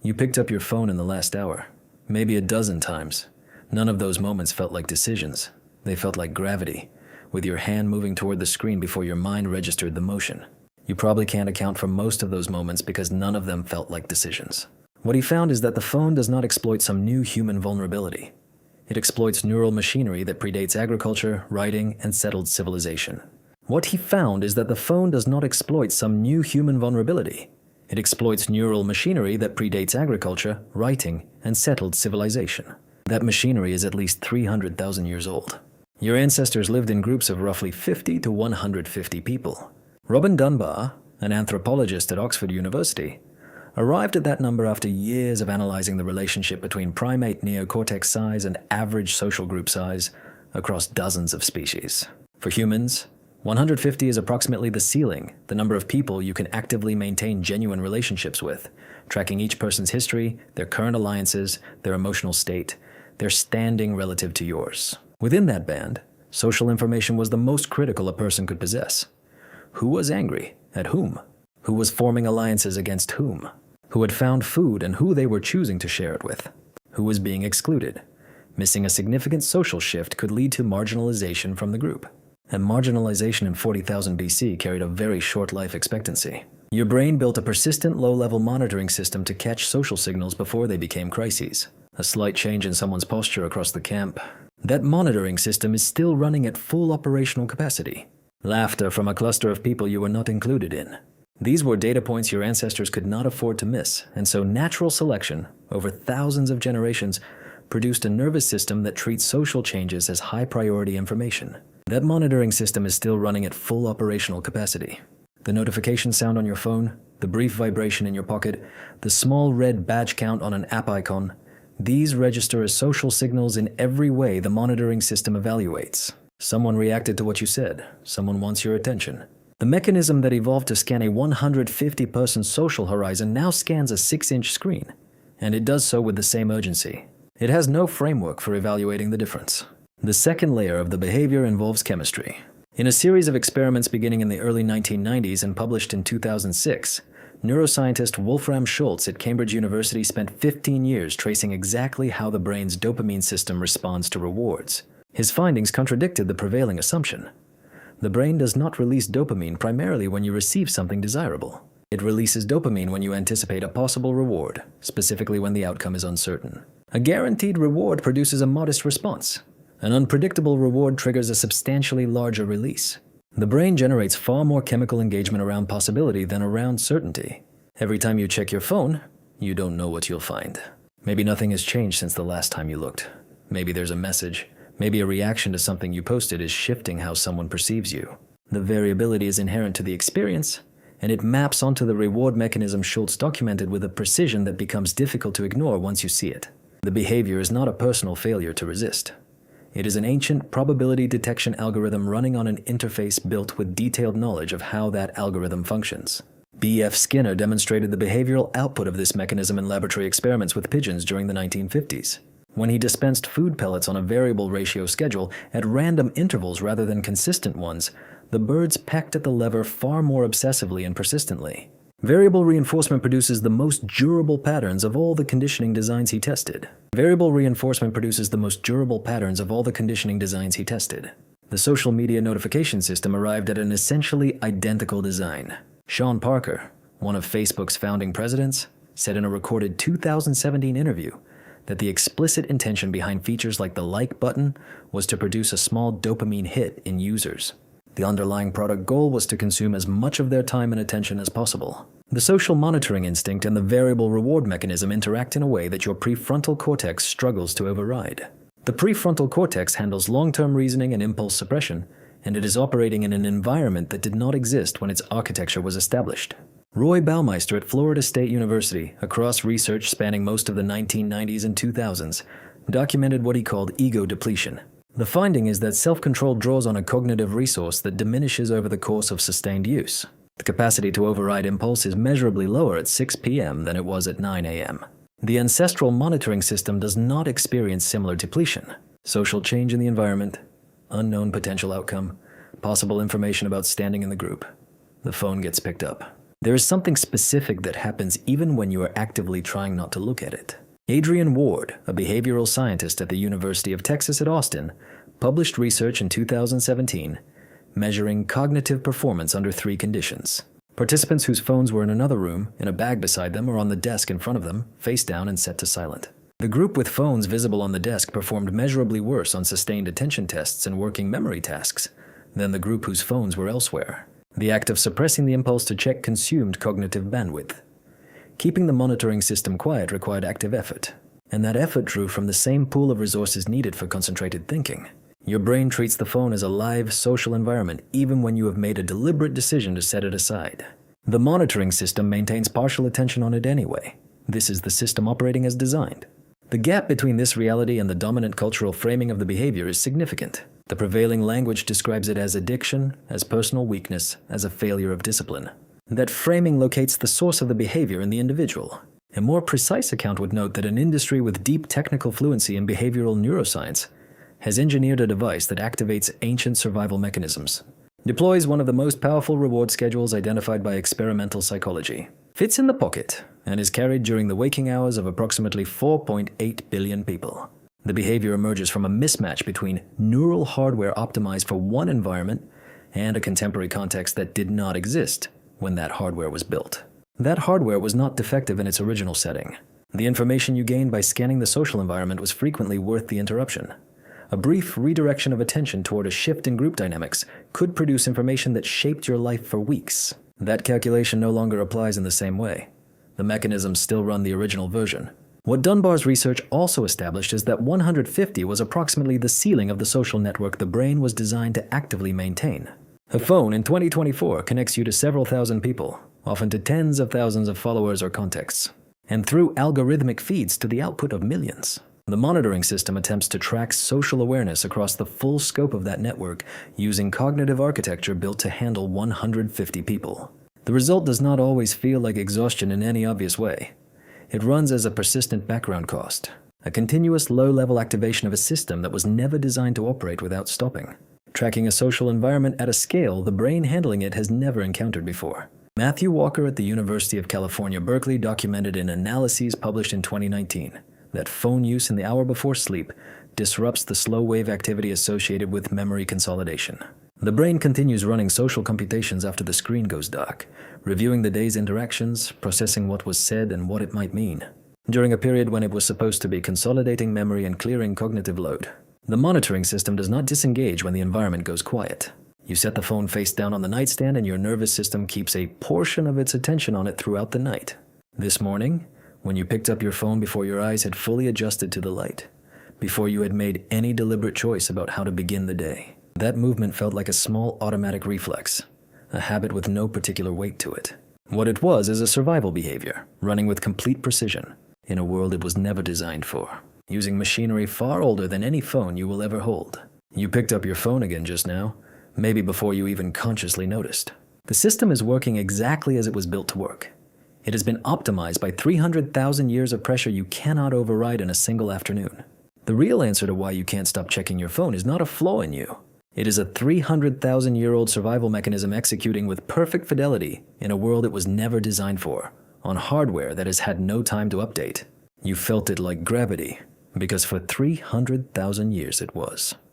You picked up your phone in the last hour, maybe a dozen times. None of those moments felt like decisions. They felt like gravity, with your hand moving toward the screen before your mind registered the motion. You probably can't account for most of those moments because none of them felt like decisions. What he found is that the phone does not exploit some new human vulnerability. It exploits neural machinery that predates agriculture, writing, and settled civilization. What he found is that the phone does not exploit some new human vulnerability. It exploits neural machinery that predates agriculture, writing, and settled civilization. That machinery is at least 300,000 years old. Your ancestors lived in groups of roughly 50 to 150 people. Robin Dunbar, an anthropologist at Oxford University, arrived at that number after years of analyzing the relationship between primate neocortex size and average social group size across dozens of species. For humans, 150 is approximately the ceiling, the number of people you can actively maintain genuine relationships with, tracking each person's history, their current alliances, their emotional state, their standing relative to yours. Within that band, social information was the most critical a person could possess. Who was angry? At whom? Who was forming alliances against whom? Who had found food and who they were choosing to share it with? Who was being excluded? Missing a significant social shift could lead to marginalization from the group. And marginalization in 40,000 BC carried a very short life expectancy. Your brain built a persistent low-level monitoring system to catch social signals before they became crises. A slight change in someone's posture across the camp. That monitoring system is still running at full operational capacity. Laughter from a cluster of people you were not included in. These were data points your ancestors could not afford to miss, and so natural selection, over thousands of generations, produced a nervous system that treats social changes as high-priority information. That monitoring system is still running at full operational capacity. The notification sound on your phone, the brief vibration in your pocket, the small red badge count on an app icon, these register as social signals in every way the monitoring system evaluates. Someone reacted to what you said. Someone wants your attention. The mechanism that evolved to scan a 150-person social horizon now scans a 6-inch screen, and it does so with the same urgency. It has no framework for evaluating the difference. The second layer of the behavior involves chemistry. In a series of experiments beginning in the early 1990s and published in 2006, neuroscientist Wolfram Schultz at Cambridge University spent 15 years tracing exactly how the brain's dopamine system responds to rewards. His findings contradicted the prevailing assumption. The brain does not release dopamine primarily when you receive something desirable. It releases dopamine when you anticipate a possible reward, specifically when the outcome is uncertain. A guaranteed reward produces a modest response. An unpredictable reward triggers a substantially larger release. The brain generates far more chemical engagement around possibility than around certainty. Every time you check your phone, you don't know what you'll find. Maybe nothing has changed since the last time you looked. Maybe there's a message. Maybe a reaction to something you posted is shifting how someone perceives you. The variability is inherent to the experience, and it maps onto the reward mechanism Schultz documented with a precision that becomes difficult to ignore once you see it. The behavior is not a personal failure to resist. It is an ancient probability detection algorithm running on an interface built with detailed knowledge of how that algorithm functions. B.F. Skinner demonstrated the behavioral output of this mechanism in laboratory experiments with pigeons during the 1950s. When he dispensed food pellets on a variable ratio schedule at random intervals rather than consistent ones, the birds pecked at the lever far more obsessively and persistently. Variable reinforcement produces the most durable patterns of all the conditioning designs he tested. Variable reinforcement produces the most durable patterns of all the conditioning designs he tested. The social media notification system arrived at an essentially identical design. Sean Parker, one of Facebook's founding presidents, said in a recorded 2017 interview that the explicit intention behind features like the like button was to produce a small dopamine hit in users. The underlying product goal was to consume as much of their time and attention as possible. The social monitoring instinct and the variable reward mechanism interact in a way that your prefrontal cortex struggles to override. The prefrontal cortex handles long-term reasoning and impulse suppression, and it is operating in an environment that did not exist when its architecture was established. Roy Baumeister at Florida State University, across research spanning most of the 1990s and 2000s, documented what he called ego depletion. The finding is that self-control draws on a cognitive resource that diminishes over the course of sustained use. The capacity to override impulse is measurably lower at 6 p.m. than it was at 9 a.m. The ancestral monitoring system does not experience similar depletion. Social change in the environment, unknown potential outcome, possible information about standing in the group. The phone gets picked up. There is something specific that happens even when you are actively trying not to look at it. Adrian Ward, a behavioral scientist at the University of Texas at Austin, published research in 2017 measuring cognitive performance under 3 conditions. Participants whose phones were in another room, in a bag beside them, or on the desk in front of them, face down and set to silent. The group with phones visible on the desk performed measurably worse on sustained attention tests and working memory tasks than the group whose phones were elsewhere. The act of suppressing the impulse to check consumed cognitive bandwidth. Keeping the monitoring system quiet required active effort, and that effort drew from the same pool of resources needed for concentrated thinking. Your brain treats the phone as a live, social environment even when you have made a deliberate decision to set it aside. The monitoring system maintains partial attention on it anyway. This is the system operating as designed. The gap between this reality and the dominant cultural framing of the behavior is significant. The prevailing language describes it as addiction, as personal weakness, as a failure of discipline. That framing locates the source of the behavior in the individual. A more precise account would note that an industry with deep technical fluency in behavioral neuroscience has engineered a device that activates ancient survival mechanisms, deploys one of the most powerful reward schedules identified by experimental psychology, fits in the pocket, and is carried during the waking hours of approximately 4.8 billion people. The behavior emerges from a mismatch between neural hardware optimized for one environment and a contemporary context that did not exist when that hardware was built. That hardware was not defective in its original setting. The information you gained by scanning the social environment was frequently worth the interruption. A brief redirection of attention toward a shift in group dynamics could produce information that shaped your life for weeks. That calculation no longer applies in the same way. The mechanisms still run the original version. What Dunbar's research also established is that 150 was approximately the ceiling of the social network the brain was designed to actively maintain. A phone in 2024 connects you to several thousand people, often to tens of thousands of followers or contacts, and through algorithmic feeds to the output of millions. The monitoring system attempts to track social awareness across the full scope of that network using cognitive architecture built to handle 150 people. The result does not always feel like exhaustion in any obvious way. It runs as a persistent background cost, a continuous low-level activation of a system that was never designed to operate without stopping, tracking a social environment at a scale the brain handling it has never encountered before. Matthew Walker at the University of California, Berkeley documented in analyses published in 2019 that phone use in the hour before sleep disrupts the slow-wave activity associated with memory consolidation. The brain continues running social computations after the screen goes dark, reviewing the day's interactions, processing what was said and what it might mean. During a period when it was supposed to be consolidating memory and clearing cognitive load, the monitoring system does not disengage when the environment goes quiet. You set the phone face down on the nightstand and your nervous system keeps a portion of its attention on it throughout the night. This morning, when you picked up your phone before your eyes had fully adjusted to the light, before you had made any deliberate choice about how to begin the day, that movement felt like a small automatic reflex, a habit with no particular weight to it. What it was is a survival behavior, running with complete precision, in a world it was never designed for, using machinery far older than any phone you will ever hold. You picked up your phone again just now, maybe before you even consciously noticed. The system is working exactly as it was built to work. It has been optimized by 300,000 years of pressure you cannot override in a single afternoon. The real answer to why you can't stop checking your phone is not a flaw in you. It is a 300,000-year-old survival mechanism executing with perfect fidelity in a world it was never designed for, on hardware that has had no time to update. You felt it like gravity, because for 300,000 years it was.